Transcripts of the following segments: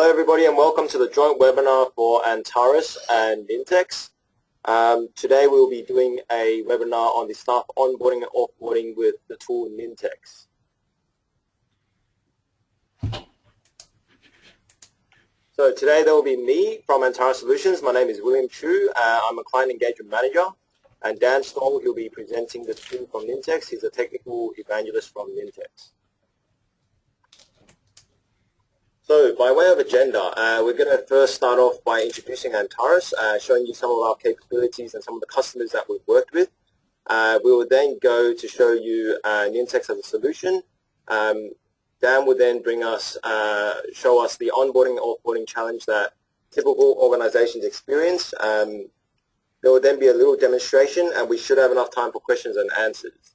Hello everybody and welcome to the joint webinar for Antares and Nintex. Today we will be doing a webinar on the staff onboarding and offboarding with the tool Nintex. So today there will be me from Antares Solutions. My name is William Chu. I'm a client engagement manager, and Dan Stoll, he'll be presenting the tool from Nintex. He's a technical evangelist from Nintex. So by way of agenda, we're going to first start off by introducing Antares, showing you some of our capabilities and some of the customers that we've worked with. We will then go to show you Nintex as a solution. Dan will then bring us, show us the onboarding and offboarding challenge that typical organizations experience. There will then be a little demonstration, and we should have enough time for questions and answers.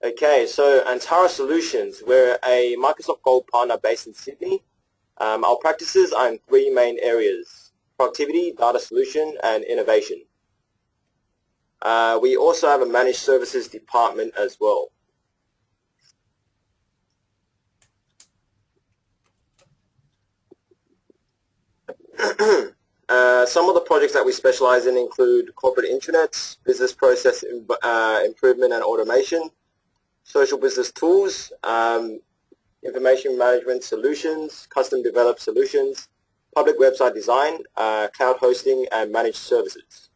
Okay, so Antares Solutions, we're a Microsoft Gold partner based in Sydney. Our practices are in three main areas: productivity, data solution, and innovation. We also have a managed services department as well. Some of the projects that we specialize in include corporate intranets, business process improvement and automation, social business tools, information management solutions, custom developed solutions, public website design, cloud hosting, and managed services.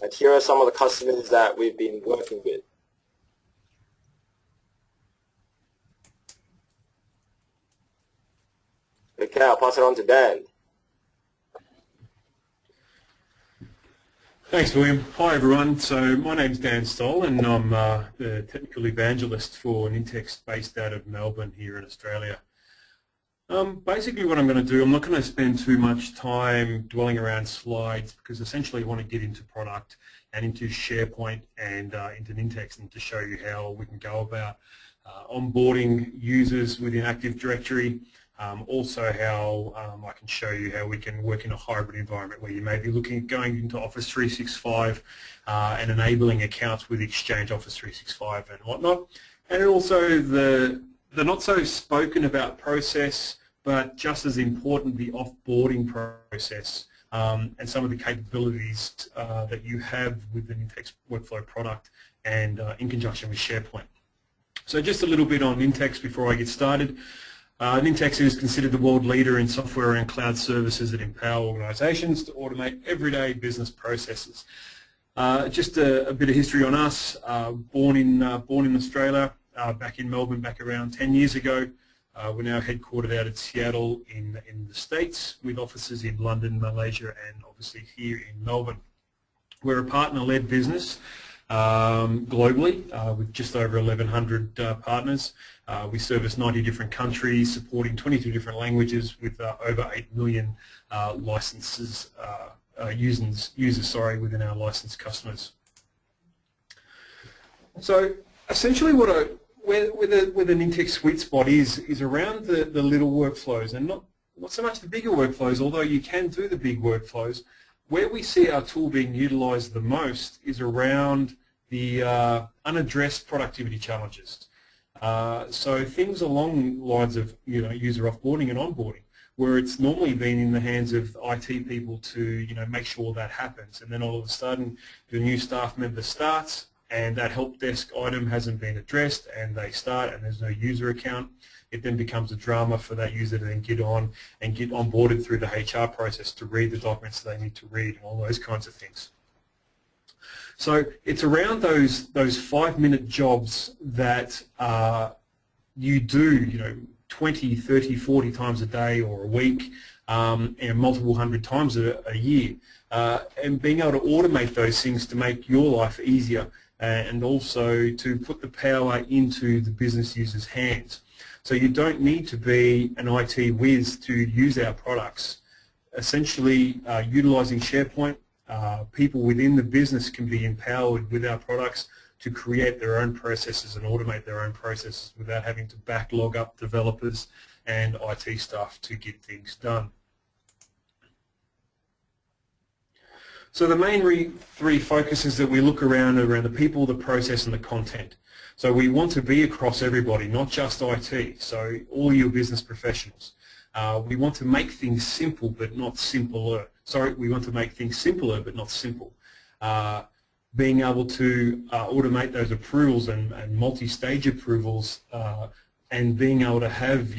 And here are some of the customers that we've been working with. Okay, I'll pass it on to Dan. Thanks, William. Hi, everyone. So my name's Dan Stoll, and I'm the technical evangelist for Nintex based out of Melbourne here in Australia. Basically what I'm going to do, I'm not going to spend too much time dwelling around slides, because essentially I want to get into product and into SharePoint and into Nintex, and to show you how we can go about onboarding users within Active Directory. Also how I can show you how we can work in a hybrid environment where you may be looking at going into Office 365 and enabling accounts with Exchange Office 365 and whatnot. And also the not so spoken about process, but just as important, the offboarding process and some of the capabilities that you have with the Nintex workflow product and in conjunction with SharePoint. So just a little bit on Nintex before I get started. Nintex is considered the world leader in software and cloud services that empower organizations to automate everyday business processes. Just a bit of history on us. Born in Australia, back in Melbourne, back around 10 years ago. We're now headquartered out at Seattle in the States, with offices in London, Malaysia, and obviously here in Melbourne. We're a partner-led business globally, with just over 1,100 partners. We service 90 different countries, supporting 22 different languages, with over 8 million licenses, users within our licensed customers. So essentially where the Nintex sweet spot is around the little workflows, and not so much the bigger workflows, although you can do the big workflows. Where we see our tool being utilized the most is around the unaddressed productivity challenges. So things along the lines of user offboarding and onboarding, where it's normally been in the hands of IT people to make sure that happens, and then all of a sudden the new staff member starts and that help desk item hasn't been addressed, and they start and there's no user account. It then becomes a drama for that user to then get on and get onboarded through the HR process to read the documents they need to read and all those kinds of things. So it's around those 5-minute jobs that you do 20, 30, 40 times a day or a week, and multiple hundred times a year, and being able to automate those things to make your life easier, and also to put the power into the business user's hands. So you don't need to be an IT whiz to use our products. Essentially, utilizing SharePoint, people within the business can be empowered with our products to create their own processes and automate their own processes without having to backlog up developers and IT staff to get things done. So the main three focuses that we look around are around the people, the process, and the content. So we want to be across everybody, not just IT, so all your business professionals. We want to make things simple but not simpler. Sorry, we want to make things simpler but not simple. Being able to automate those approvals and multi-stage approvals and being able to have,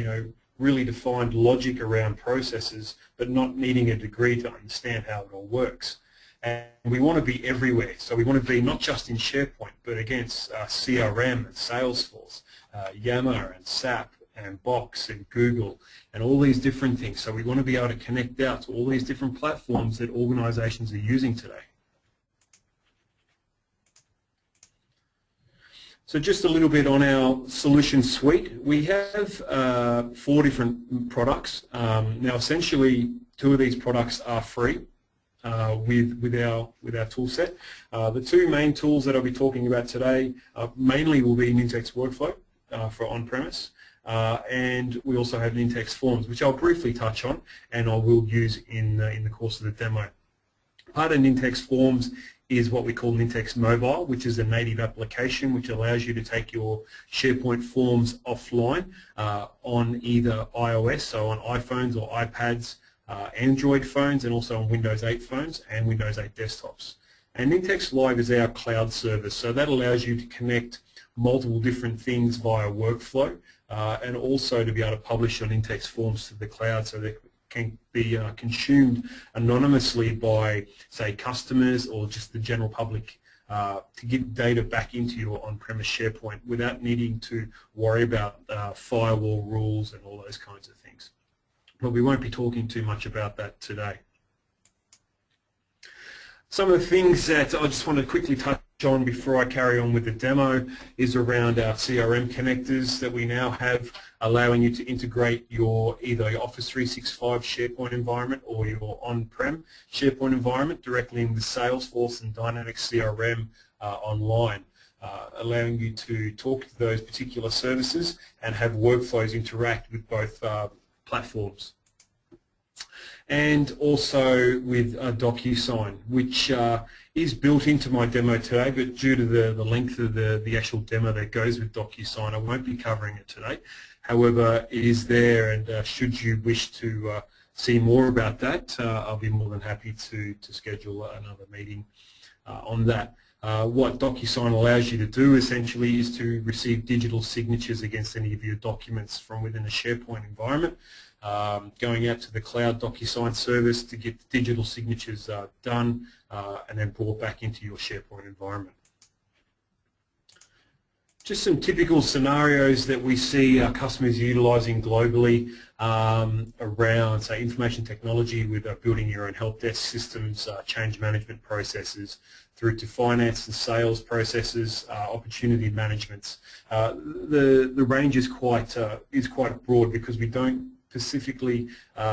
really defined logic around processes but not needing a degree to understand how it all works. And we want to be everywhere. So we want to be not just in SharePoint but against CRM and Salesforce, Yammer and SAP and Box and Google and all these different things. So we want to be able to connect out to all these different platforms that organizations are using today. So just a little bit on our solution suite. We have 4 different products. Now essentially 2 of these products are free with our tool set. The 2 main tools that I'll be talking about today mainly will be Nintex Workflow for on-premise, and we also have Nintex Forms, which I'll briefly touch on and I will use in the course of the demo. Part of Nintex Forms is what we call Nintex Mobile, which is a native application which allows you to take your SharePoint forms offline on either iOS, so on iPhones or iPads, Android phones, and also on Windows 8 phones and Windows 8 desktops. And Nintex Live is our cloud service, so that allows you to connect multiple different things via workflow and also to be able to publish your Nintex forms to the cloud so they can be consumed anonymously by, say, customers or just the general public to get data back into your on-premise SharePoint without needing to worry about firewall rules and all those kinds of things. But we won't be talking too much about that today. Some of the things that I just want to quickly touch on before I carry on with the demo is around our CRM connectors that we now have, allowing you to integrate either your Office 365 SharePoint environment or your on-prem SharePoint environment directly in with Salesforce and Dynamics CRM online, allowing you to talk to those particular services and have workflows interact with both platforms. And also with DocuSign, which is built into my demo today, but due to the length of the actual demo that goes with DocuSign, I won't be covering it today. However, it is there, and should you wish to see more about that, I'll be more than happy to schedule another meeting on that. What DocuSign allows you to do essentially is to receive digital signatures against any of your documents from within a SharePoint environment, going out to the cloud DocuSign service to get the digital signatures done and then brought back into your SharePoint environment. Just some typical scenarios that we see our customers utilising globally around, say, information technology with building your own help desk systems, change management processes, through to finance and sales processes, opportunity managements. The range is quite broad because we don't specifically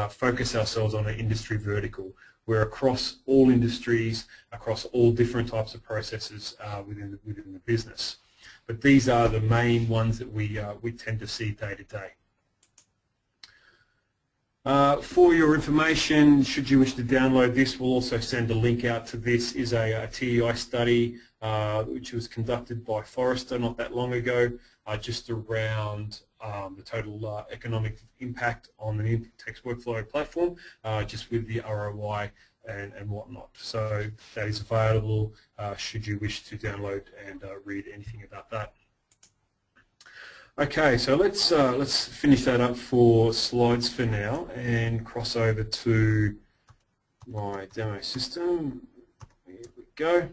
focus ourselves on an industry vertical. We're across all industries, across all different types of processes within the business. But these are the main ones that we tend to see day to day. For your information, should you wish to download this, we'll also send a link out to this. Is a TEI study which was conducted by Forrester not that long ago, just around the total economic impact on the Nintex workflow platform, just with the ROI and whatnot. So that is available should you wish to download and read anything about that. Okay, so let's finish that up for slides for now and cross over to my demo system. Here we go.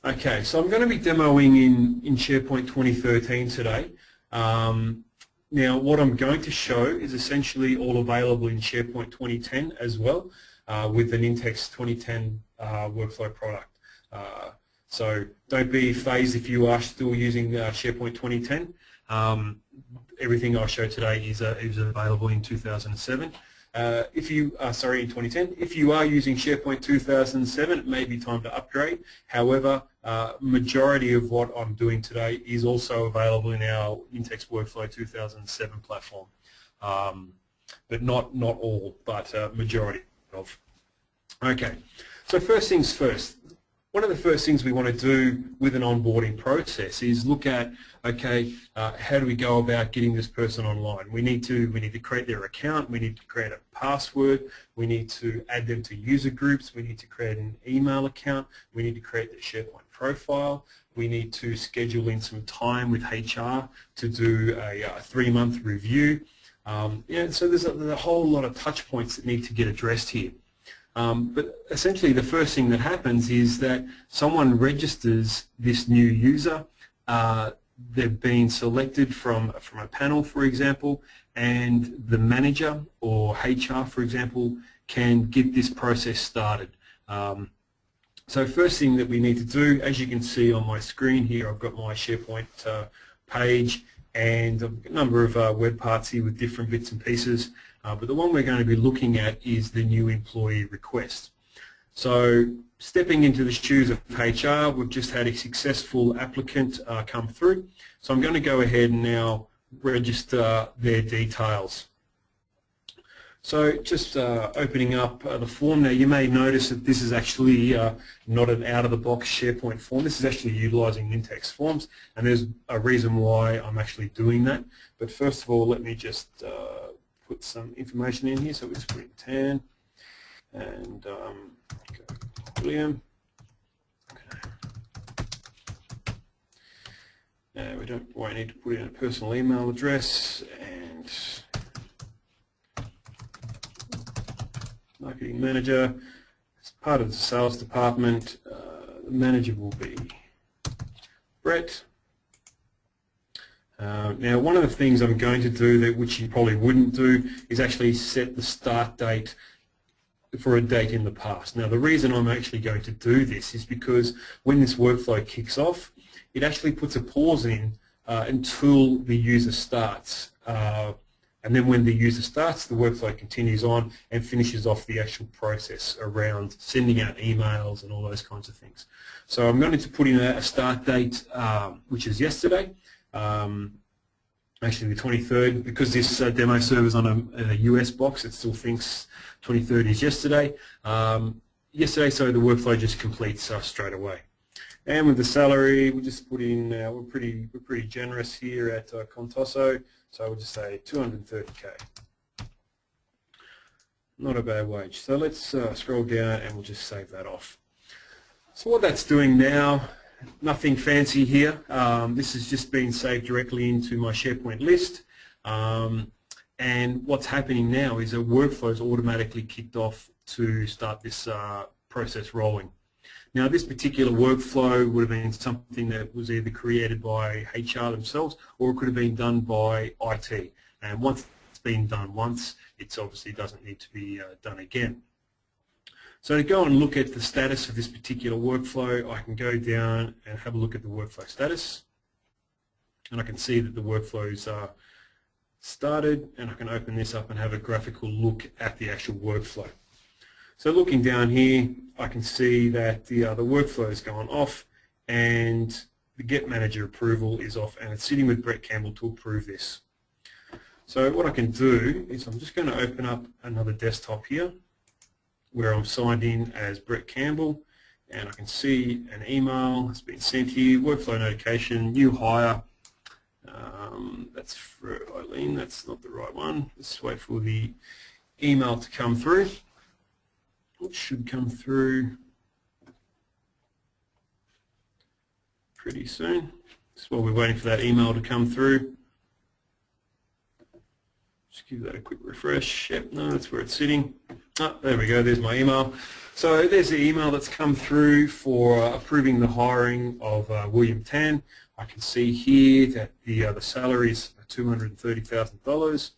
Okay, so I'm going to be demoing in SharePoint 2013 today. Now what I'm going to show is essentially all available in SharePoint 2010 as well with the Nintex 2010 workflow product. So don't be phased if you are still using SharePoint 2010. Everything I show today is available in 2007. If you are, in 2010. If you are using SharePoint 2007, it may be time to upgrade. However, majority of what I'm doing today is also available in our Nintex Workflow 2007 platform, but not all, but majority of. Okay, So first things first, one of the first things we want to do with an onboarding process is look at, okay, how do we go about getting this person online? We need to create their account, we need to create a password, we need to add them to user groups, we need to create an email account, we need to create their SharePoint profile, we need to schedule in some time with HR to do a 3-month review. So there's a whole lot of touch points that need to get addressed here. But essentially the first thing that happens is that someone registers this new user. They've been selected from a panel, for example, and the manager or HR, for example, can get this process started. So first thing that we need to do, as you can see on my screen here, I've got my SharePoint page and a number of web parts here with different bits and pieces. But the one we're going to be looking at is the new employee request. So stepping into the shoes of HR, we've just had a successful applicant come through. So I'm going to go ahead and now register their details. So just opening up the form now, you may notice that this is actually not an out-of-the-box SharePoint form. This is actually utilizing Nintex forms, and there's a reason why I'm actually doing that. But first of all, let me just put some information in here. So we just put in Tan and William. Okay. We don't quite need to put in a personal email address, and marketing manager. As part of the sales department, the manager will be Brett. Now, one of the things I'm going to do, which you probably wouldn't do, is actually set the start date for a date in the past. Now, the reason I'm actually going to do this is because when this workflow kicks off, it actually puts a pause in until the user starts. And then when the user starts, the workflow continues on and finishes off the actual process around sending out emails and all those kinds of things. So I'm going to put in a start date, which is yesterday. Actually the 23rd, because this demo server's on a US box, it still thinks 23rd is yesterday. So the workflow just completes straight away. And with the salary, we just put in, we're pretty generous here at Contoso, so we'll just say 230K. Not a bad wage. So let's scroll down and we'll just save that off. So what that's doing now, nothing fancy here. This has just been saved directly into my SharePoint list. And what's happening now is a workflow is automatically kicked off to start this process rolling. Now, this particular workflow would have been something that was either created by HR themselves or it could have been done by IT. And once it's been done once, it obviously doesn't need to be done again. So to go and look at the status of this particular workflow, I can go down and have a look at the workflow status. And I can see that the workflow's started, and I can open this up and have a graphical look at the actual workflow. So looking down here, I can see that the workflow has gone off and the Get Manager approval is off, and it's sitting with Brett Campbell to approve this. So what I can do is I'm just going to open up another desktop here where I'm signed in as Brett Campbell, and I can see an email has been sent here, workflow notification, new hire. That's for Eileen, that's not the right one. Let's wait for the email to come through. It should come through pretty soon. Just while we're waiting for that email to come through. Just give that a quick refresh. Yep, no, that's where it's sitting. Oh, there we go, there's my email. So there's the email that's come through for approving the hiring of William Tan. I can see here that the salary is $230,000.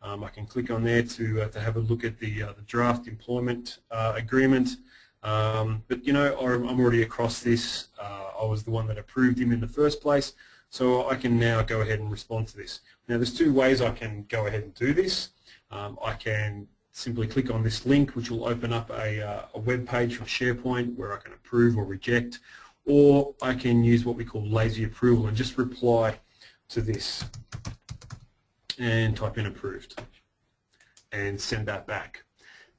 I can click on there to have a look at the draft employment agreement. But you know, I'm already across this. I was the one that approved him in the first place, so I can now go ahead and respond to this. Now, there's two ways I can go ahead and do this. I can simply click on this link, which will open up a web page from SharePoint where I can approve or reject, or I can use what we call lazy approval and just reply to this and type in approved and send that back.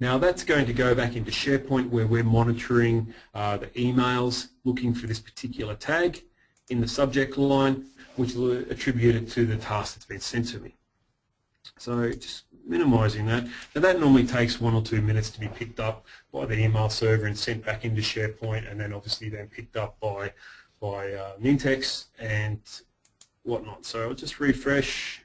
Now that's going to go back into SharePoint where we're monitoring the emails, looking for this particular tag in the subject line, which will attribute it to the task that's been sent to me. So just minimizing that. Now that normally takes 1 or 2 minutes to be picked up by the email server and sent back into SharePoint, and then obviously then picked up by Nintex and whatnot. So I'll just refresh.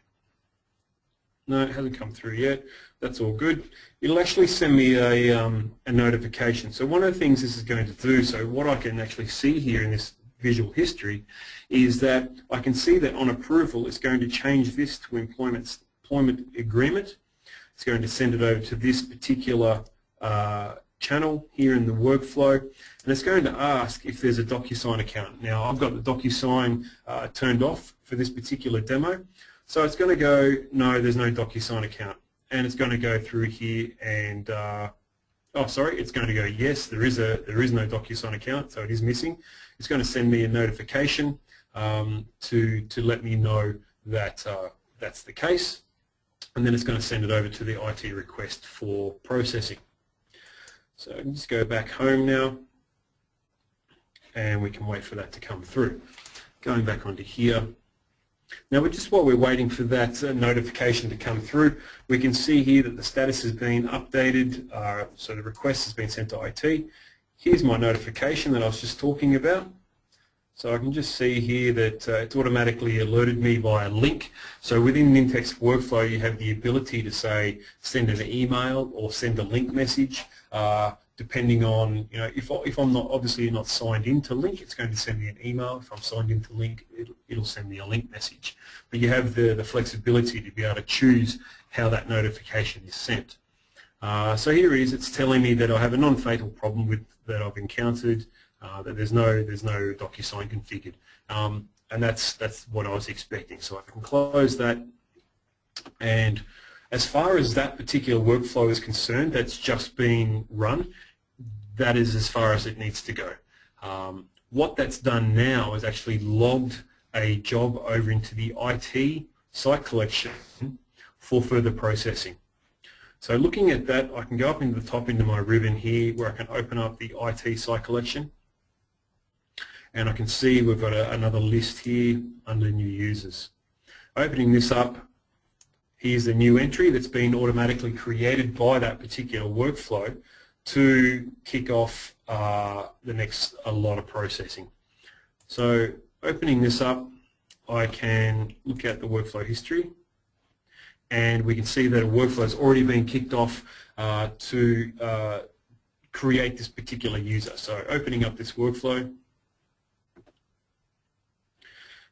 No, it hasn't come through yet. That's all good. It'll actually send me a notification. So one of the things this is going to do, so what I can actually see here in this visual history is that I can see that on approval it's going to change this to employment agreement. It's going to send it over to this particular channel here in the workflow, and it's going to ask if there's a DocuSign account. Now I've got the DocuSign turned off for this particular demo, so it's going to go, no, there's no DocuSign account, and it's going to go through here and it's going to go, yes, there is no DocuSign account, so it is missing. It's going to send me a notification to let me know that that's the case, and then it's going to send it over to the IT request for processing. So I can just go back home now, and we can wait for that to come through. Going back onto here. Now, while we're waiting for that notification to come through, we can see here that the status has been updated, so the request has been sent to IT. Here's my notification that I was just talking about. So I can just see here that it's automatically alerted me by a link. So within Nintex workflow, you have the ability to say send an email or send a link message, depending on, if I'm obviously not signed into Link, it's going to send me an email. If I'm signed into Link, it'll send me a link message. But you have the flexibility to be able to choose how that notification is sent. So here it is. It's telling me that I have a non-fatal problem that I've encountered. That there's no DocuSign configured, and that's what I was expecting. So I can close that, and as far as that particular workflow is concerned, that's just been run. That is as far as it needs to go. What that's done now is actually logged a job over into the IT site collection for further processing. So looking at that, I can go up into the top into my ribbon here where I can open up the IT site collection. And I can see we've got another list here under new users. Opening this up, here's a new entry that's been automatically created by that particular workflow to kick off the next lot of processing. So opening this up, I can look at the workflow history, and we can see that a workflow has already been kicked off to create this particular user. So opening up this workflow,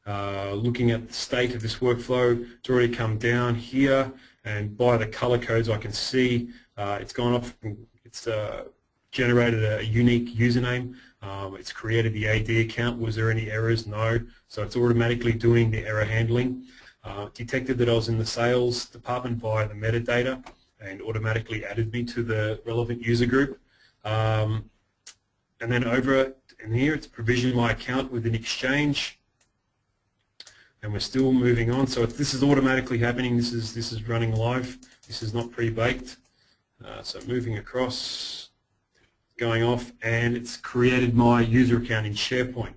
looking at the state of this workflow, it's already come down here, and by the color codes I can see it's gone off, it's generated a unique username, it's created the AD account. Was there any errors? No. So it's automatically doing the error handling. Detected that I was in the sales department via the metadata and automatically added me to the relevant user group. And then over in here it's provisioned my account with an exchange. And we're still moving on. So if this is automatically happening, this is running live. This is not pre-baked. So moving across, going off, and it's created my user account in SharePoint.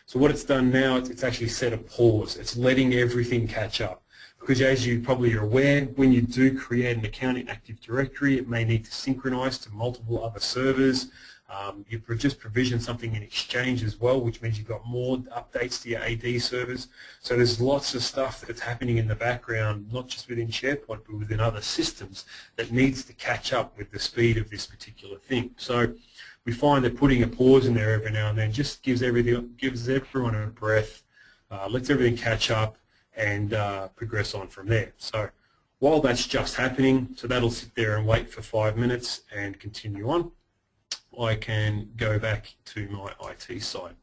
So what it's done now, it's actually set a pause. It's letting everything catch up. Because as you probably are aware, when you do create an account in Active Directory, it may need to synchronize to multiple other servers. You just provision something in Exchange as well, which means you've got more updates to your AD servers. So there's lots of stuff that's happening in the background, not just within SharePoint, but within other systems that needs to catch up with the speed of this particular thing. So we find that putting a pause in there every now and then just gives everyone a breath, lets everything catch up, and progress on from there. So while that's just happening, so that'll sit there and wait for 5 minutes and continue on, I can go back to my IT site,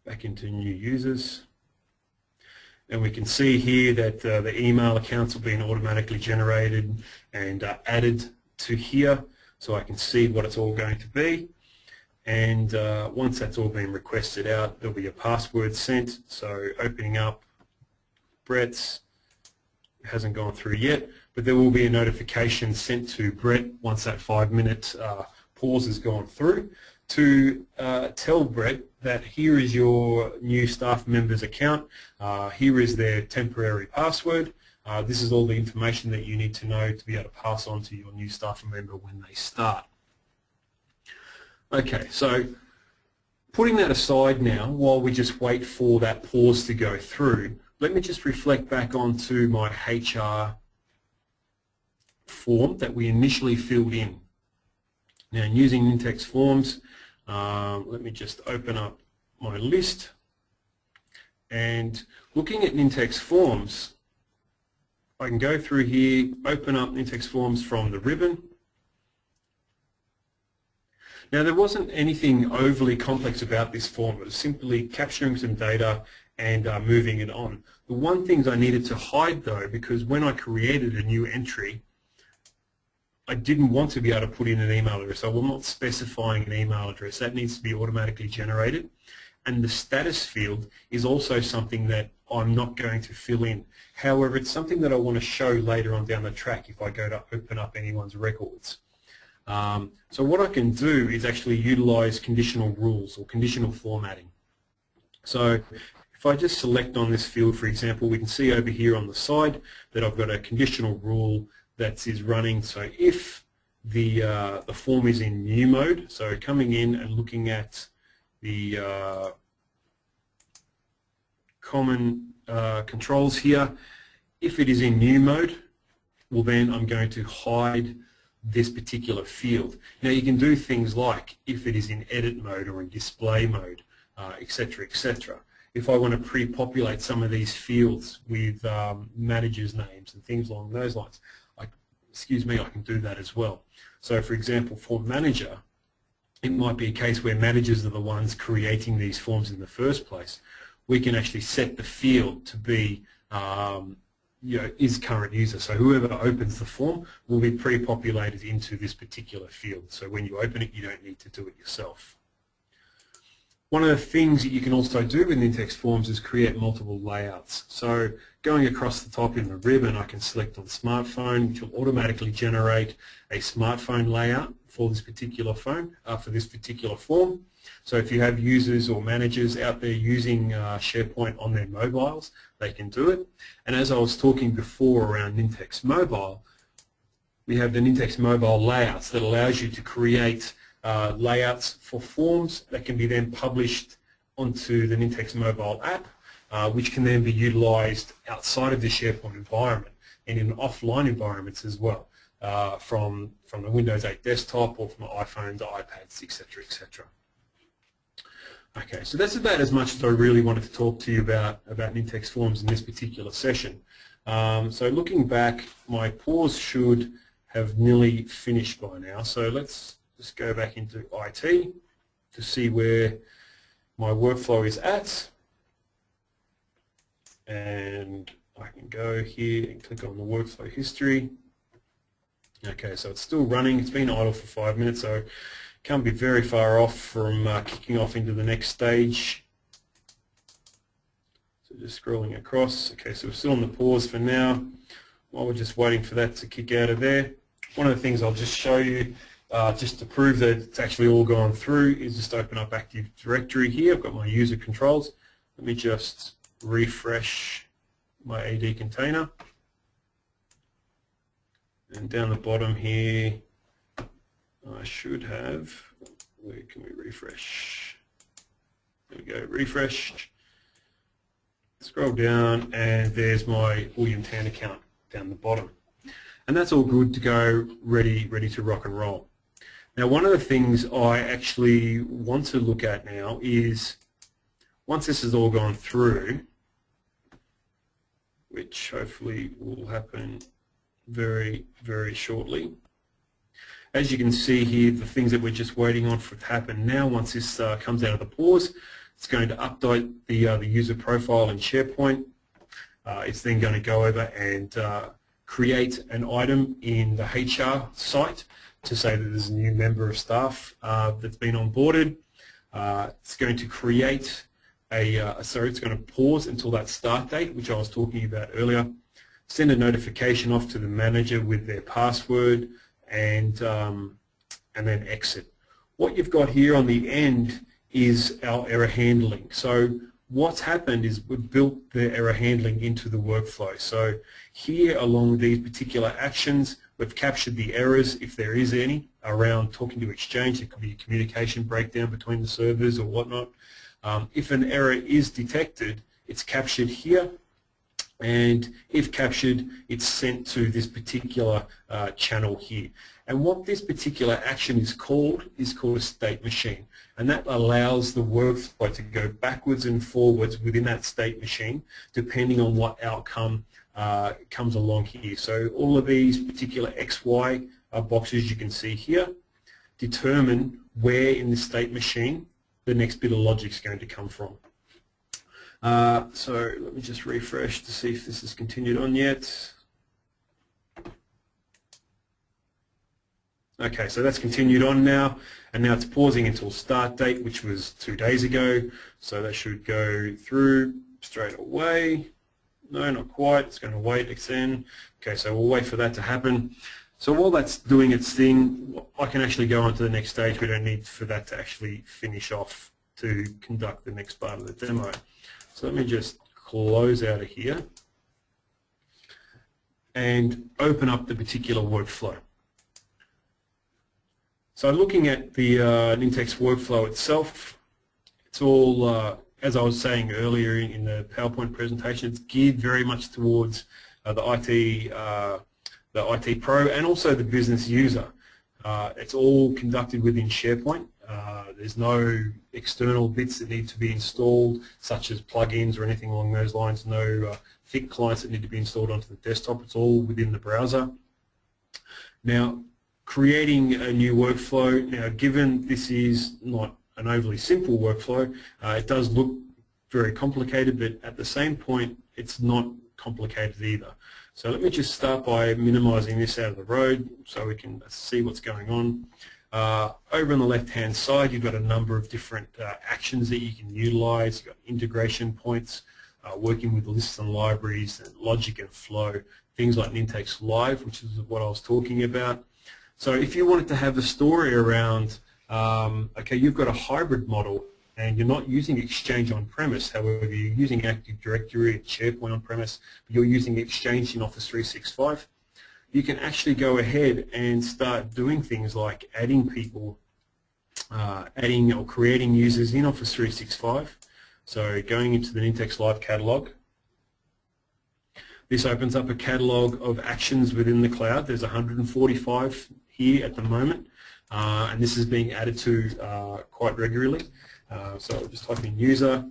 back into new users, and we can see here that the email accounts have been automatically generated and added to here, so I can see what it's all going to be. And once that's all been requested out, there'll be a password sent. So opening up Brett's, it hasn't gone through yet. but there will be a notification sent to Brett once that 5-minute pause has gone through to tell Brett that here is your new staff member's account, here is their temporary password, this is all the information that you need to know to be able to pass on to your new staff member when they start. Okay, so putting that aside now, while we just wait for that pause to go through, let me just reflect back onto my HR form that we initially filled in. Now, using Nintex forms, let me just open up my list, and looking at Nintex forms, I can go through here, open up Nintex forms from the ribbon. Now, there wasn't anything overly complex about this form. It was simply capturing some data and moving it on. The one thing I needed to hide, though, because when I created a new entry, I didn't want to be able to put in an email address. So I'm not specifying an email address. That needs to be automatically generated. And the status field is also something that I'm not going to fill in. However, it's something that I want to show later on down the track if I go to open up anyone's records. So what I can do is actually utilize conditional rules or conditional formatting. So if I just select on this field, for example, we can see over here on the side that I've got a conditional rule that is running. So if the form is in new mode, so coming in and looking at the common controls here, if it is in new mode, well then I'm going to hide this particular field. Now you can do things like if it is in edit mode or in display mode, etc., etc. If I want to pre-populate some of these fields with managers' names and things along those lines, I can do that as well. So for example, for manager, it might be a case where managers are the ones creating these forms in the first place. We can actually set the field to be is current user. So whoever opens the form will be pre-populated into this particular field. So when you open it, you don't need to do it yourself. One of the things that you can also do with Nintex forms is create multiple layouts. So going across the top in the ribbon, I can select on smartphone, which will automatically generate a smartphone layout for this particular phone, for this particular form. So if you have users or managers out there using SharePoint on their mobiles, they can do it. And as I was talking before around Nintex Mobile, we have the Nintex Mobile layouts that allows you to create layouts for forms that can be then published onto the Nintex Mobile app, which can then be utilized outside of the SharePoint environment and in offline environments as well, from the Windows 8 desktop or from iPhones, iPads, etc., etc. Okay, so that's about as much as I really wanted to talk to you about Nintex forms in this particular session. So looking back, my pause should have nearly finished by now. So let's just go back into IT to see where my workflow is at. And I can go here and click on the workflow history. Okay, so it's still running. It's been idle for 5 minutes, so can't be very far off from kicking off into the next stage. So just scrolling across. Okay, so we're still on the pause for now while we're just waiting for that to kick out of there. One of the things I'll just show you just to prove that it's actually all gone through is just open up Active Directory here. I've got my user controls. Let me just refresh my AD container. And down the bottom here, I should have, where can we refresh? There we go, refresh. Scroll down and there's my William Tan account down the bottom. And that's all good to go, ready to rock and roll. Now one of the things I actually want to look at now is, once this has all gone through, which hopefully will happen very, very shortly. As you can see here, the things that we're just waiting on for it to happen now, once this comes out of the pause, it's going to update the user profile in SharePoint. It's then going to go over and create an item in the HR site to say that there's a new member of staff that's been onboarded. It's going to create it's going to pause until that start date, which I was talking about earlier. send a notification off to the manager with their password, and then exit. What you've got here on the end is our error handling. So what's happened is we've built the error handling into the workflow. So here along these particular actions, we've captured the errors, if there is any, around talking to Exchange. It could be a communication breakdown between the servers or whatnot. If an error is detected, it's captured here, and if captured, it's sent to this particular channel here. And what this particular action is called a state machine, and that allows the workflow to go backwards and forwards within that state machine depending on what outcome comes along here. So all of these particular XY boxes you can see here determine where in the state machine the next bit of logic is going to come from. So let me just refresh to see if this has continued on yet. Okay, so that's continued on now, and now it's pausing until start date, which was 2 days ago. So that should go through straight away. No, not quite. It's going to wait, extend. Okay, so we'll wait for that to happen. So while that's doing its thing, I can actually go on to the next stage. We don't need for that to actually finish off to conduct the next part of the demo. So let me just close out of here and open up the particular workflow. So looking at the Nintex workflow itself, it's all, as I was saying earlier in the PowerPoint presentation, it's geared very much towards the IT pro and also the business user. It's all conducted within SharePoint. There's no external bits that need to be installed, such as plugins or anything along those lines. No thick clients that need to be installed onto the desktop. It's all within the browser. Now, creating a new workflow, now given this is not an overly simple workflow, it does look very complicated, but at the same point, it's not complicated either. So let me just start by minimizing this out of the road so we can see what's going on. Over on the left-hand side, you've got a number of different actions that you can utilize. You've got integration points, working with lists and libraries, and logic and flow, things like Nintex Live, which is what I was talking about. So if you wanted to have a story around, okay, you've got a hybrid model and you're not using Exchange on-premise, however, you're using Active Directory and SharePoint on-premise, but you're using Exchange in Office 365, you can actually go ahead and start doing things like adding people, adding or creating users in Office 365. So going into the Nintex Live catalog, this opens up a catalog of actions within the cloud. There's 145 here at the moment, and this is being added to quite regularly. So I'll just type in user,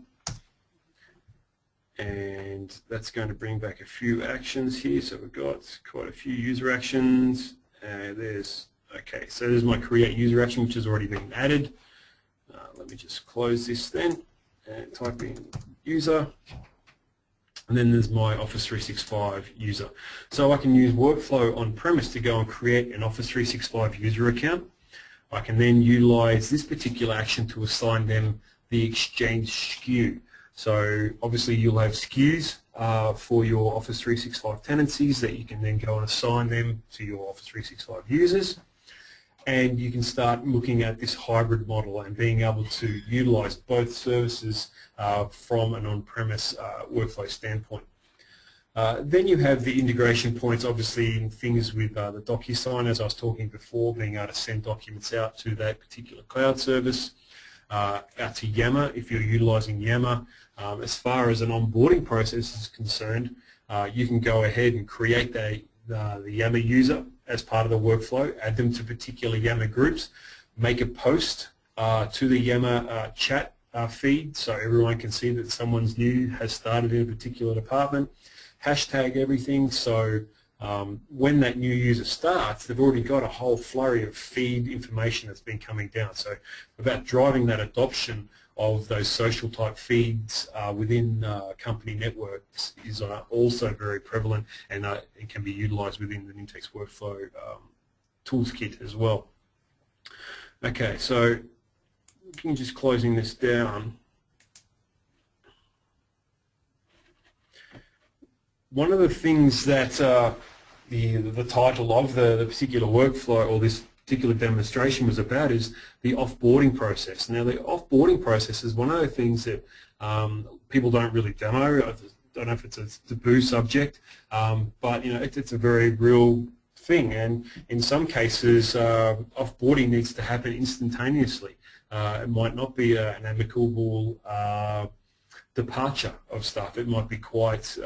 and that's going to bring back a few actions here. So we've got quite a few user actions. Okay, so there's my create user action, which has already been added. Let me just close this then and type in user. And then there's my Office 365 user. So I can use Workflow on-premise to go and create an Office 365 user account. I can then utilize this particular action to assign them the Exchange SKU. So obviously you'll have SKUs for your Office 365 tenancies that you can then go and assign them to your Office 365 users. And you can start looking at this hybrid model and being able to utilize both services from an on-premise workflow standpoint. Then you have the integration points, obviously, in things with the DocuSign, as I was talking before, being able to send documents out to that particular cloud service, out to Yammer if you're utilizing Yammer. As far as an onboarding process is concerned, you can go ahead and create the Yammer user as part of the workflow, add them to particular Yammer groups, make a post to the Yammer chat feed so everyone can see that someone's new has started in a particular department, hashtag everything, so when that new user starts, they've already got a whole flurry of feed information that's been coming down. So about driving that adoption of those social type feeds within company networks is also very prevalent, and it can be utilized within the Nintex workflow tools kit as well. Okay, so just closing this down. one of the things that the title of the particular workflow or this particular demonstration was about is the offboarding process. Now, the offboarding process is one of the things that people don't really demo. I don't know if it's a taboo subject, but it's a very real thing, and in some cases offboarding needs to happen instantaneously. It might not be an amicable departure of stuff. It might be quite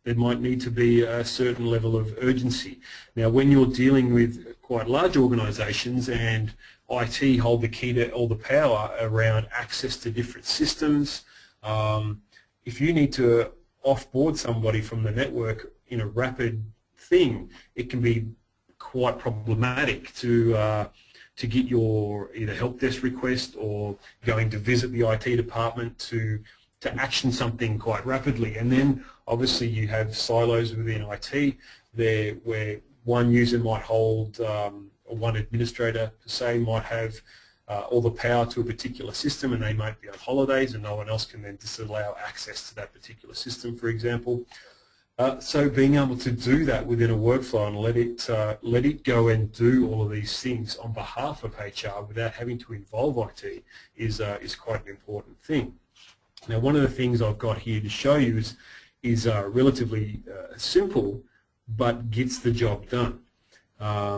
there might need to be a certain level of urgency. Now, when you're dealing with quite large organisations and IT hold the key to all the power around access to different systems, if you need to offboard somebody from the network in a rapid thing, it can be quite problematic to get your either help desk request or going to visit the IT department to action something quite rapidly. And then obviously you have silos within IT there where one user might hold, or one administrator per se might have all the power to a particular system, and they might be on holidays and no one else can then disallow access to that particular system, for example. So being able to do that within a workflow and let it go and do all of these things on behalf of HR without having to involve IT is quite an important thing. Now, one of the things I've got here to show you is relatively simple, but gets the job done.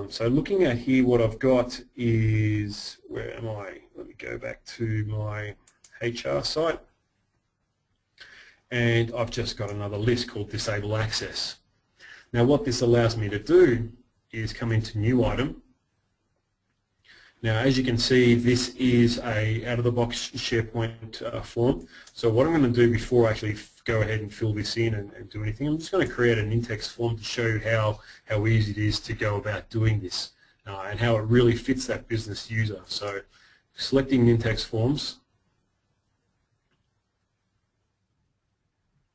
So looking at here, what I've got is, where am I? Let me go back to my HR site. And I've just got another list called Disable Access. Now, what this allows me to do is come into New Item. Now, as you can see, this is a out-of-the-box SharePoint form. So what I'm going to do before I actually go ahead and fill this in and do anything, I'm just going to create a Nintex form to show you how easy it is to go about doing this and how it really fits that business user. So selecting Nintex forms,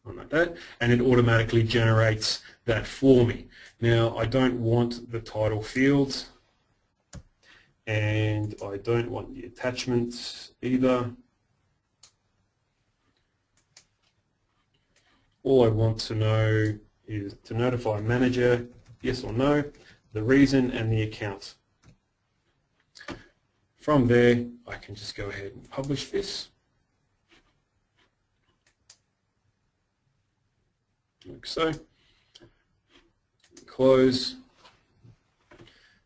like that, and it automatically generates that for me. Now, I don't want the title fields, and I don't want the attachments either. All I want to know is to notify manager, yes or no, the reason and the account. From there, I can just go ahead and publish this. Like so. Close,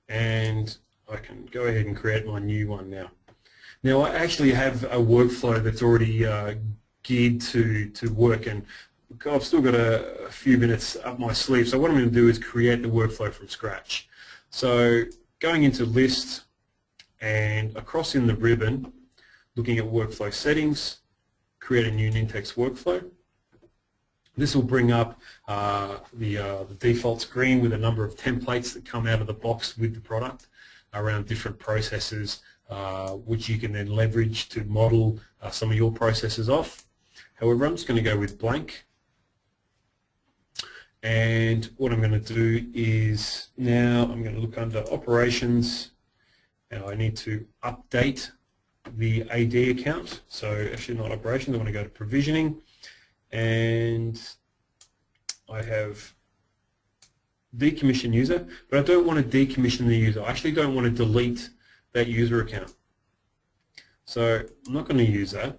and I can go ahead and create my new one now. Now, I actually have a workflow that's already geared to work, and I've still got a few minutes up my sleeve. So what I'm going to do is create the workflow from scratch. So going into List and across in the ribbon, looking at Workflow Settings, create a new Nintex workflow. This will bring up the default screen with a number of templates that come out of the box with the product around different processes, which you can then leverage to model some of your processes off. However, I'm just going to go with blank. And what I'm going to do is now I'm going to look under Operations, and I need to update the AD account. So actually not Operations, I want to go to Provisioning. And I have decommission user, but I don't want to decommission the user. I actually don't want to delete that user account. So I'm not going to use that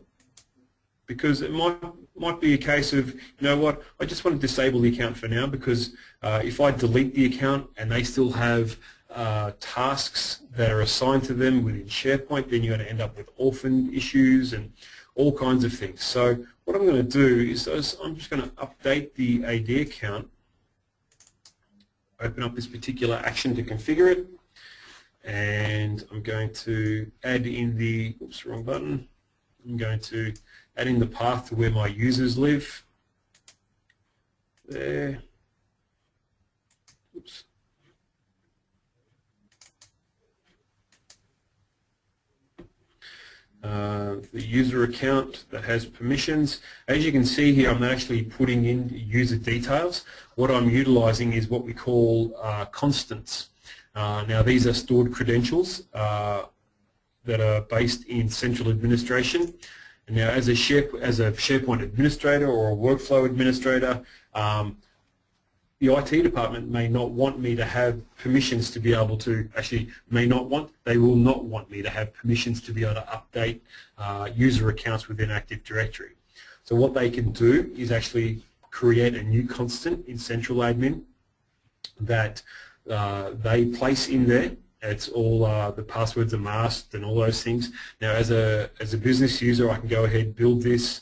because it might be a case of, you know what, I just want to disable the account for now, because if I delete the account and they still have tasks that are assigned to them within SharePoint, then you're going to end up with orphan issues and all kinds of things. So what I'm going to do is I'm just going to update the AD account, open up this particular action to configure it, and I'm going to add in the, oops, wrong button, I'm going to add in the path to where my users live. There. Oops. The user account that has permissions. As you can see here, I'm actually putting in user details. What I'm utilizing is what we call constants. Now, these are stored credentials that are based in central administration. And now, as a SharePoint administrator or a workflow administrator, the IT department may not want me to have permissions to be able to, actually they will not want me to have permissions to be able to update user accounts within Active Directory. So what they can do is actually create a new constant in Central Admin that they place in there. It's all the passwords are masked and all those things. Now as a business user, I can go ahead, build this,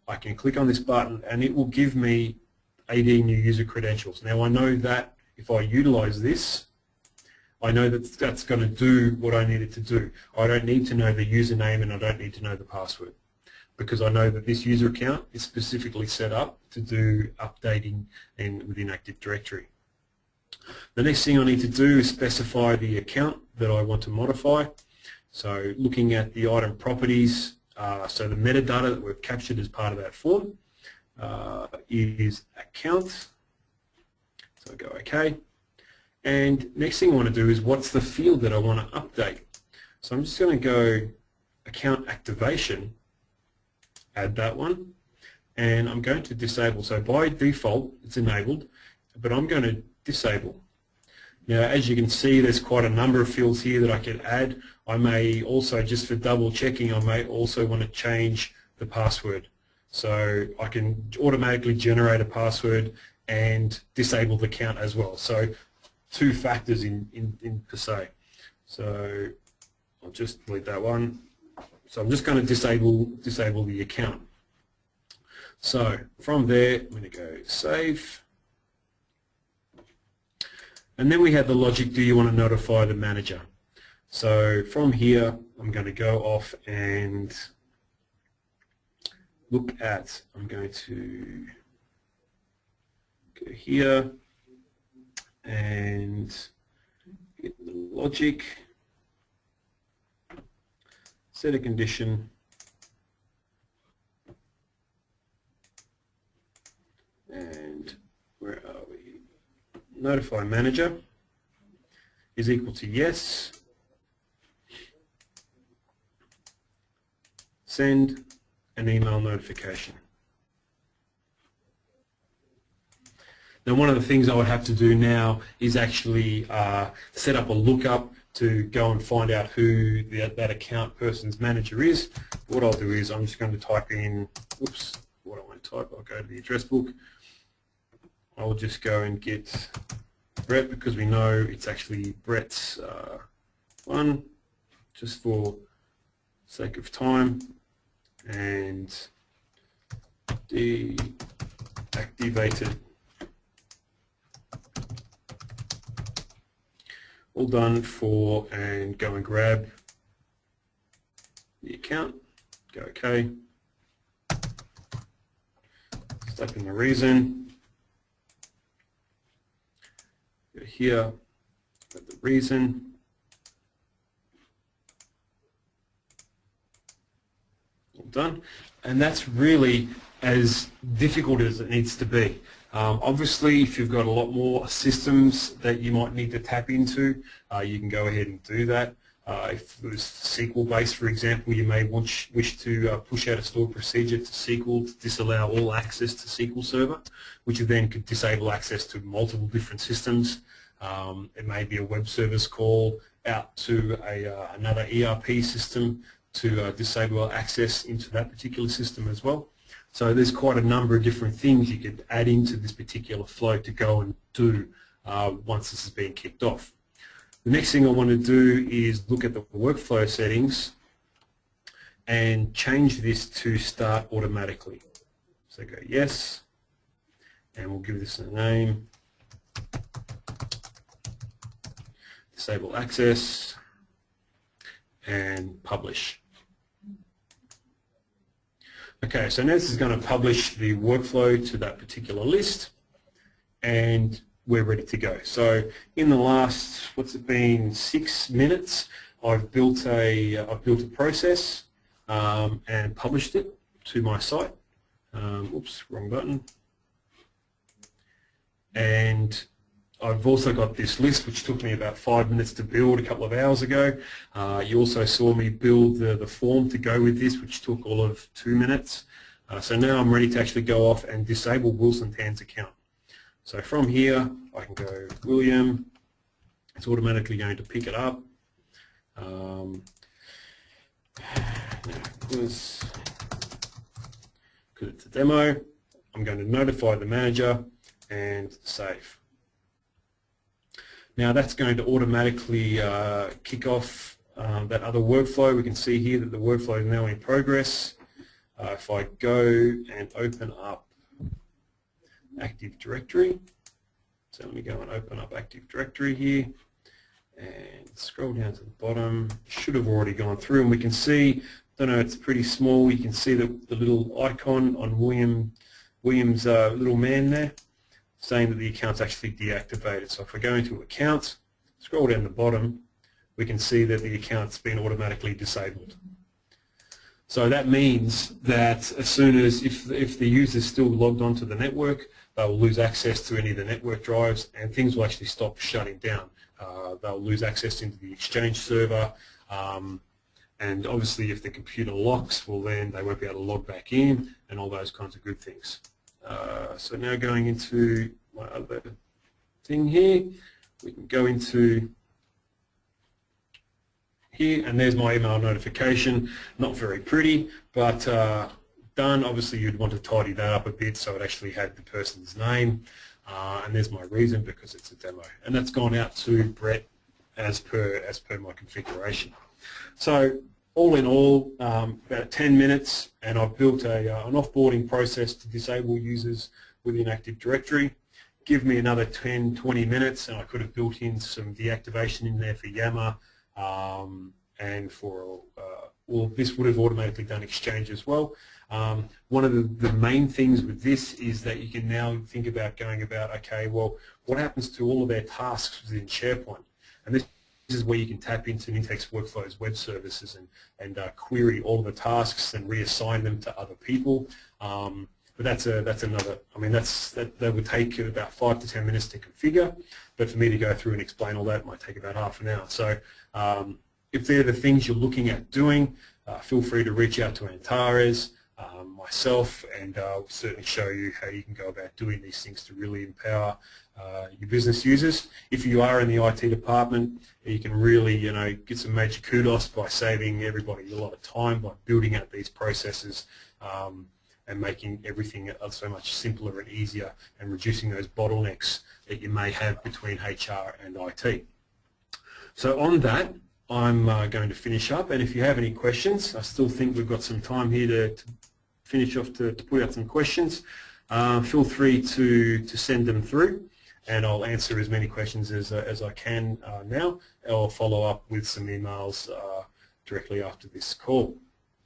I can click on this button and it will give me 18 new user credentials. Now I know that if I utilize this, I know that that's going to do what I need it to do. I don't need to know the username and I don't need to know the password, because I know that this user account is specifically set up to do updating within Active Directory. The next thing I need to do is specify the account that I want to modify. So looking at the item properties, so the metadata that we've captured as part of that form is account. So I go OK. And next thing I want to do is what's the field that I want to update. So I'm just going to go account activation, add that one, and I'm going to disable. So by default it's enabled, but I'm going to disable. Now as you can see, there's quite a number of fields here that I can add. I may also, just for double checking, I may also want to change the password. So I can automatically generate a password and disable the account as well. So two factors in per se. So I'll just delete that one. So I'm just going to disable the account. So from there, I'm going to go save. And then we have the logic, do you want to notify the manager? So from here, I'm going to go off and look at, I'm going to go here and get the logic, set a condition, and where are we? Notify manager is equal to yes, send an email notification. Now one of the things I would have to do now is actually set up a lookup to go and find out who that account person's manager is. What I'll do is I'm just going to type in, oops, what I want to type, I'll go to the address book. I'll just go and get Brett, because we know it's actually Brett's one, just for sake of time, and deactivated. All done for, and go and grab the account, go OK, type in the reason, go here, grab the reason, all done, and that's really as difficult as it needs to be. Obviously, if you've got a lot more systems that you might need to tap into, you can go ahead and do that. If it was SQL based, for example, you may wish to push out a stored procedure to SQL to disallow all access to SQL Server, which then could disable access to multiple different systems. It may be a web service call out to another ERP system to disable access into that particular system as well. So there's quite a number of different things you could add into this particular flow to go and do once this is being kicked off. The next thing I want to do is look at the workflow settings and change this to start automatically. So go yes, and we'll give this a name, disable access, and publish. Okay, so now this is going to publish the workflow to that particular list, and we're ready to go. So in the last, what's it been, 6 minutes, I've built a process and published it to my site. Oops, wrong button. And I've also got this list, which took me about 5 minutes to build a couple of hours ago. You also saw me build the form to go with this, which took all of 2 minutes. So now I'm ready to actually go off and disable Wilson Tan's account. So from here, I can go William. It's automatically going to pick it up. Because it's a demo, I'm going to notify the manager and save. Now that's going to automatically kick off that other workflow. We can see here that the workflow is now in progress. If I go and open up Active Directory, so let me go and open up Active Directory here and scroll down to the bottom. Should have already gone through, and we can see, I don't know, it's pretty small. You can see the little icon on William's little man there, saying that the account's actually deactivated. So if I go into accounts, scroll down the bottom, we can see that the account's been automatically disabled. So that means that as soon as, if the user's still logged onto the network, they'll lose access to any of the network drives, and things will actually stop shutting down. They'll lose access into the Exchange server, and obviously if the computer locks, well then they won't be able to log back in, and all those kinds of good things. So now going into my other thing here, we can go into here, and there's my email notification. Not very pretty, but done. Obviously you'd want to tidy that up a bit so it actually had the person's name, and there's my reason, because it's a demo, and that's gone out to Brett as per my configuration. So all in all, about 10 minutes, and I've built an offboarding process to disable users within Active Directory. Give me another 10, 20 minutes, and I could have built in some deactivation in there for Yammer, and for, well, this would have automatically done Exchange as well. One of the main things with this is that you can now think about going about, okay, well, what happens to all of their tasks within SharePoint? And this is where you can tap into Nintex Workflows web services and query all of the tasks and reassign them to other people. But that's another. I mean, that would take about 5 to 10 minutes to configure. But for me to go through and explain all that, it might take about half an hour. So if they're the things you're looking at doing, feel free to reach out to Antares, myself, and I'll certainly show you how you can go about doing these things to really empower your business users. If you are in the IT department, you can really, get some major kudos by saving everybody a lot of time by building out these processes and making everything so much simpler and easier, and reducing those bottlenecks that you may have between HR and IT. So on that, I'm going to finish up, and if you have any questions, I still think we've got some time here to finish off, to put out some questions. Feel free to send them through, and I'll answer as many questions as I can now. I'll follow up with some emails directly after this call.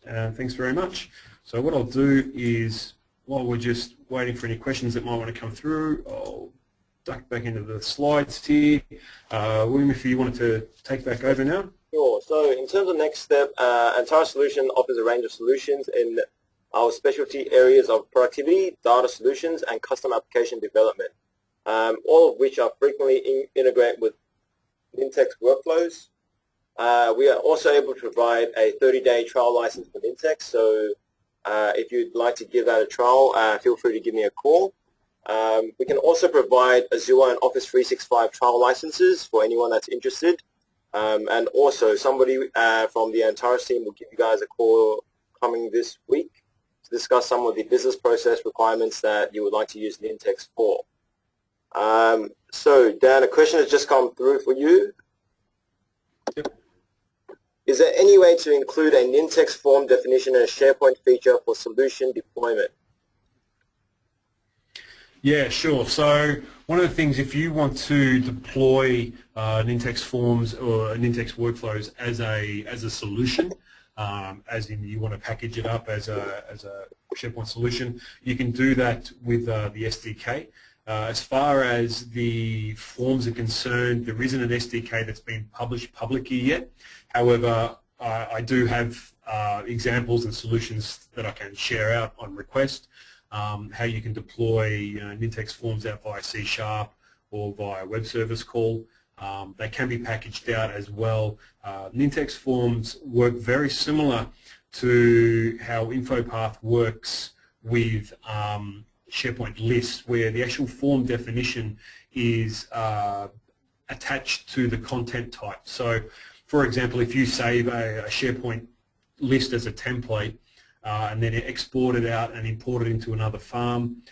Thanks very much. So what I'll do is, while we're just waiting for any questions that might want to come through, I'll duck back into the slides here. William, if you wanted to take back over now. Sure. So in terms of next step, Antares Solution offers a range of solutions in our specialty areas of productivity, data solutions, and custom application development, all of which are frequently integrated with Nintex workflows. We are also able to provide a 30-day trial license for Nintex, so if you'd like to give that a trial, feel free to give me a call. We can also provide Azure and Office 365 trial licenses for anyone that's interested. And also somebody from the Antares team will give you guys a call coming this week to discuss some of the business process requirements that you would like to use Nintex for. So Dan, a question has just come through for you. Yep. Is there any way to include a Nintex form definition and a SharePoint feature for solution deployment? Yeah, sure. So one of the things, if you want to deploy Nintex forms or Nintex workflows as a solution, as in you want to package it up as a SharePoint solution, you can do that with the SDK. As far as the forms are concerned, there isn't an SDK that's been published publicly yet. However, I do have examples and solutions that I can share out on request. How you can deploy Nintex forms out via C# or via web service call. They can be packaged out as well. Nintex forms work very similar to how InfoPath works with SharePoint list where the actual form definition is attached to the content type. So, for example, if you save a SharePoint list as a template and then export it out and import it into another farm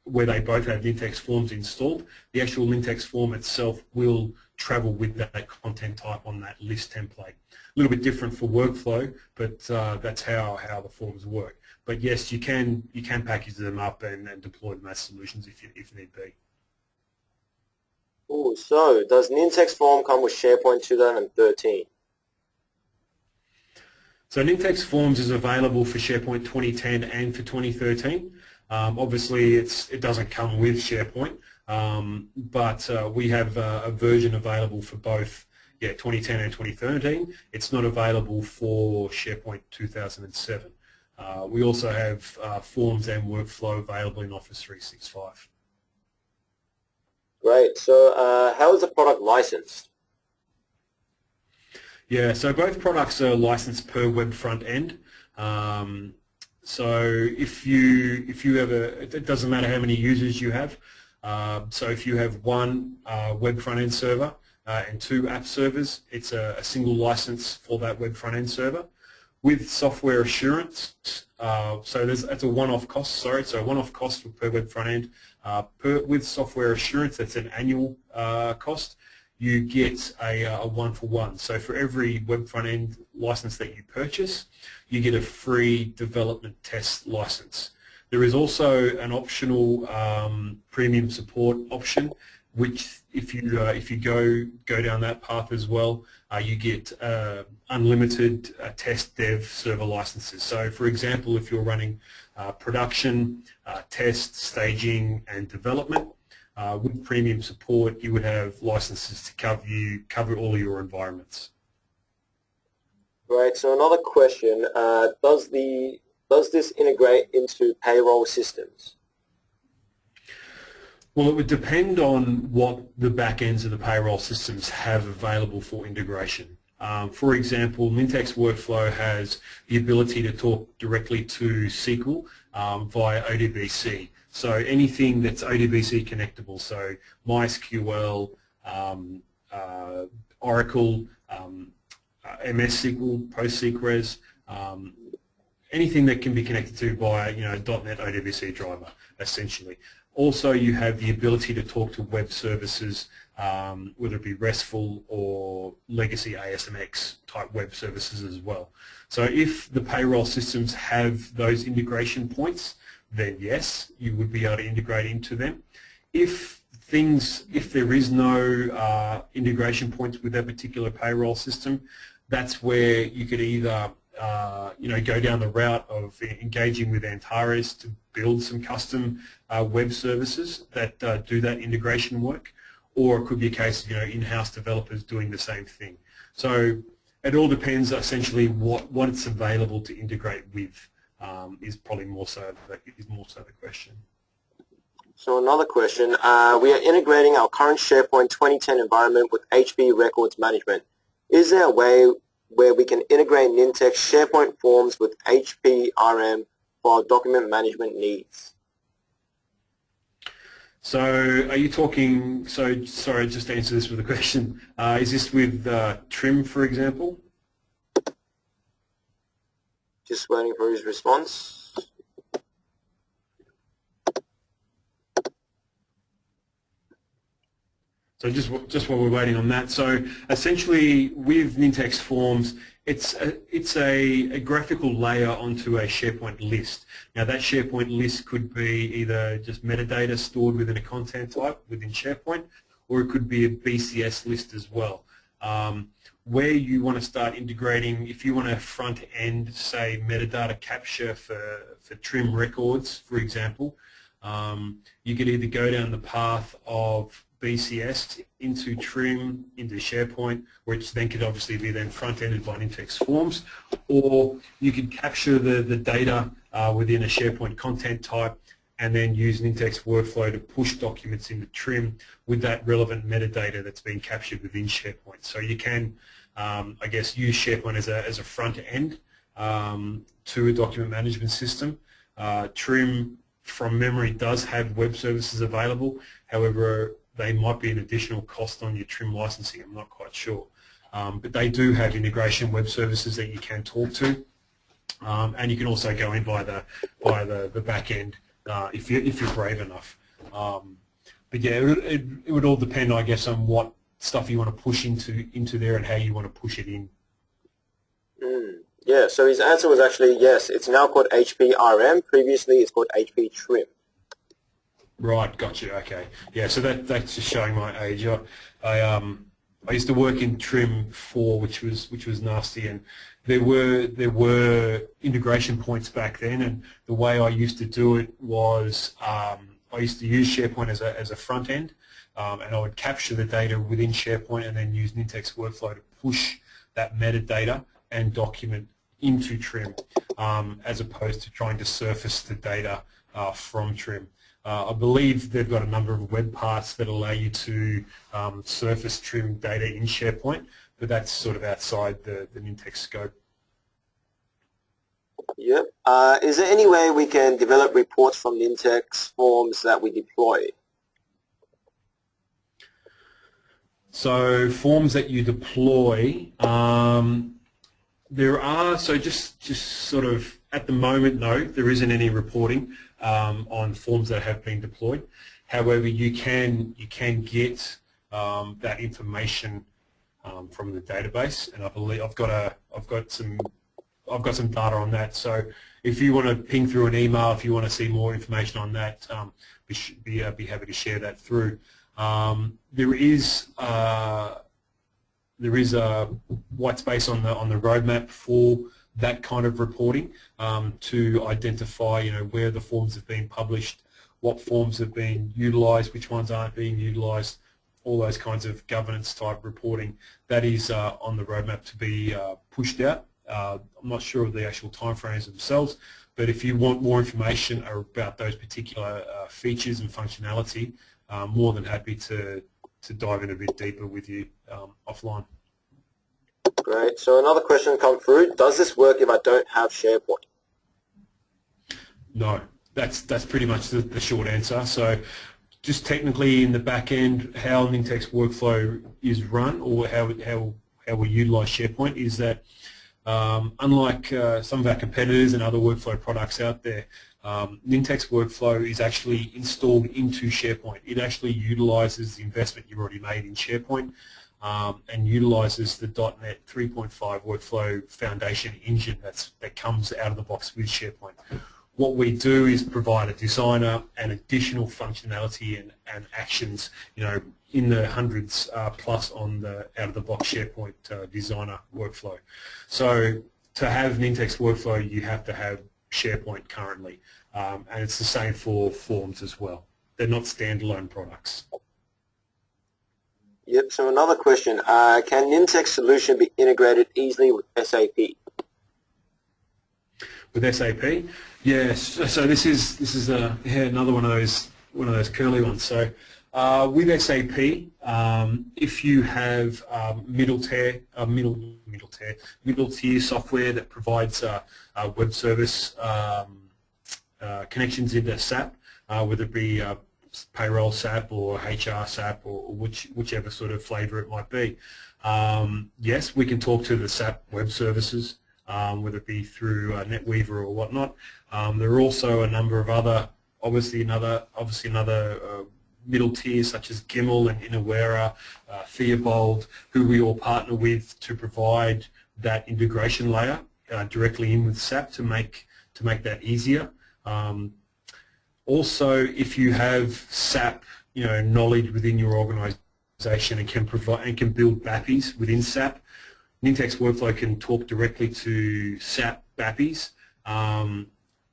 where they both have Nintex forms installed, the actual Nintex form itself will travel with that content type on that list template. A little bit different for workflow, but that's how the forms work. But yes, you can package them up and deploy them as solutions if need be. Ooh, so does Nintex form come with SharePoint 2013? So Nintex Forms is available for SharePoint 2010 and for 2013. Obviously, it doesn't come with SharePoint, but we have a version available for both 2010 and 2013. It's not available for SharePoint 2007. We also have Forms and Workflow available in Office 365. Great. So how is the product licensed? Yeah, so both products are licensed per web front end. So if you have it doesn't matter how many users you have. So if you have one web front end server and two app servers, it's a single license for that web front end server. With software assurance, so it's a one-off cost. Sorry, so a one-off cost per web front end. With software assurance, that's an annual cost. You get a one-for-one. So for every web front-end license that you purchase, you get a free development test license. There is also an optional premium support option, which if you go down that path as well, you get unlimited test dev server licenses. So for example, if you're running production, test, staging, and development, with premium support, you would have licenses to cover all your environments. Right. So another question: does this integrate into payroll systems? Well, it would depend on what the back ends of the payroll systems have available for integration. For example, Nintex Workflow has the ability to talk directly to SQL via ODBC. So anything that's ODBC connectable, so MySQL, Oracle, MS SQL, PostgreSQL, anything that can be connected to by .NET ODBC driver, essentially. Also, you have the ability to talk to web services, whether it be RESTful or legacy ASMX type web services as well. So if the payroll systems have those integration points, then yes, you would be able to integrate into them. If there is no integration points with that particular payroll system, that's where you could either go down the route of engaging with Antares to build some custom web services that do that integration work, or it could be a case of in-house developers doing the same thing. So it all depends essentially what it's available to integrate with. Is probably more so the question. So another question: we are integrating our current SharePoint 2010 environment with HP Records Management. Is there a way where we can integrate Nintex SharePoint forms with HP RM for our document management needs? So are you talking? So sorry, just to answer this with a question. Is this with Trim, for example? Just waiting for his response. So just while we're waiting on that, so essentially with Nintex Forms, it's a graphical layer onto a SharePoint list. Now that SharePoint list could be either just metadata stored within a content type within SharePoint, or it could be a BCS list as well. Where you want to start integrating, if you want to front end, say, metadata capture for Trim records, for example, you could either go down the path of BCS into Trim, into SharePoint, which then could obviously be then front-ended by Nintex Forms, or you could capture the data within a SharePoint content type and then use Nintex Workflow to push documents into Trim with that relevant metadata that's been captured within SharePoint. So you can, I guess, use SharePoint as a front end to a document management system. Trim from memory does have web services available. However, they might be an additional cost on your trim licensing. I'm not quite sure. But they do have integration web services that you can talk to. And you can also go in via the back end if you're brave enough. But yeah, it would all depend, I guess, on what stuff you want to push into there and how you want to push it in. Yeah, so his answer was actually yes. It's now called HPRM. Previously, it's called HP Trim. Right, gotcha. Okay, yeah. So that's just showing my age. I used to work in Trim 4, which was nasty, and there were integration points back then. And the way I used to do it was I used to use SharePoint as a front end, and I would capture the data within SharePoint and then use Nintex Workflow to push that metadata and document into Trim, as opposed to trying to surface the data from Trim. I believe they've got a number of web parts that allow you to surface Trim data in SharePoint, but that's sort of outside the Nintex scope. Yep. Is there any way we can develop reports from Nintex forms that we deploy? So forms that you deploy, there are, so just sort of at the moment, no, there isn't any reporting on forms that have been deployed. However, you can get that information from the database, and I believe I've got some data on that. So if you want to ping through an email, if you want to see more information on that, be happy to share that through. There is a white space on the roadmap for that kind of reporting to identify, where the forms have been published, what forms have been utilised, which ones aren't being utilised, all those kinds of governance type reporting. That is on the roadmap to be pushed out. I'm not sure of the actual timeframes themselves, but if you want more information about those particular features and functionality, I'm more than happy to dive in a bit deeper with you offline. Great. So another question come through. Does this work if I don't have SharePoint? No. That's pretty much the short answer. So just technically in the back end, how Nintex Workflow is run, or how we utilise SharePoint, is that unlike some of our competitors and other workflow products out there, Nintex Workflow is actually installed into SharePoint. It actually utilises the investment you've already made in SharePoint and utilises the .NET 3.5 Workflow Foundation engine that comes out of the box with SharePoint. What we do is provide a designer and additional functionality and actions, in the hundreds plus on the out-of-the-box SharePoint designer workflow. So to have Nintex Workflow, you have to have SharePoint currently, and it's the same for forms as well. They're not standalone products. Yep. So another question: can Nintex solution be integrated easily with SAP? With SAP, yes. So this is another one of those curly ones. So with SAP, if you have middle tier software that provides web service connections into SAP, whether it be payroll SAP or HR SAP or whichever sort of flavour it might be, yes, we can talk to the SAP web services, whether it be through NetWeaver or whatnot. There are also a number of other, obviously another middle tiers such as Gimel and Inawera, Theobald, who we all partner with to provide that integration layer directly in with SAP to make that easier. Also, if you have SAP, knowledge within your organisation and can build BAPIs within SAP, Nintex Workflow can talk directly to SAP BAPIs,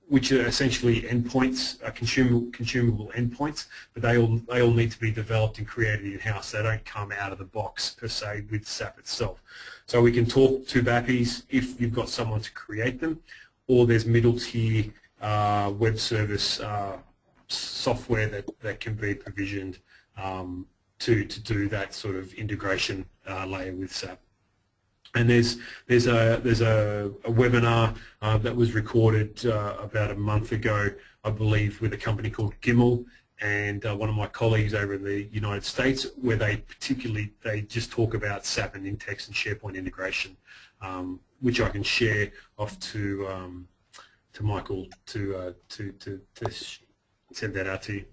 which are essentially endpoints, consumable endpoints, but they all need to be developed and created in-house. They don't come out of the box per se with SAP itself. So we can talk to BAPIs if you've got someone to create them, or there's middle tier web service software that can be provisioned to do that sort of integration layer with SAP. And there's a webinar that was recorded about a month ago I believe, with a company called Gimel, and one of my colleagues over in the United States, where they just talk about SAP and Nintex and SharePoint integration, which I can share off to Michael to send that out to you.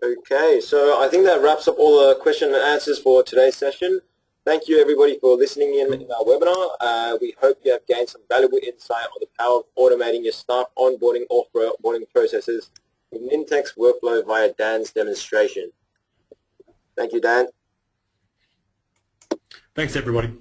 Okay, so I think that wraps up all the question and answers for today's session. Thank you everybody for listening in our webinar. We hope you have gained some valuable insight on the power of automating your staff onboarding, offboarding processes with Nintex workflow via Dan's demonstration. Thank you, Dan. Thanks, everybody.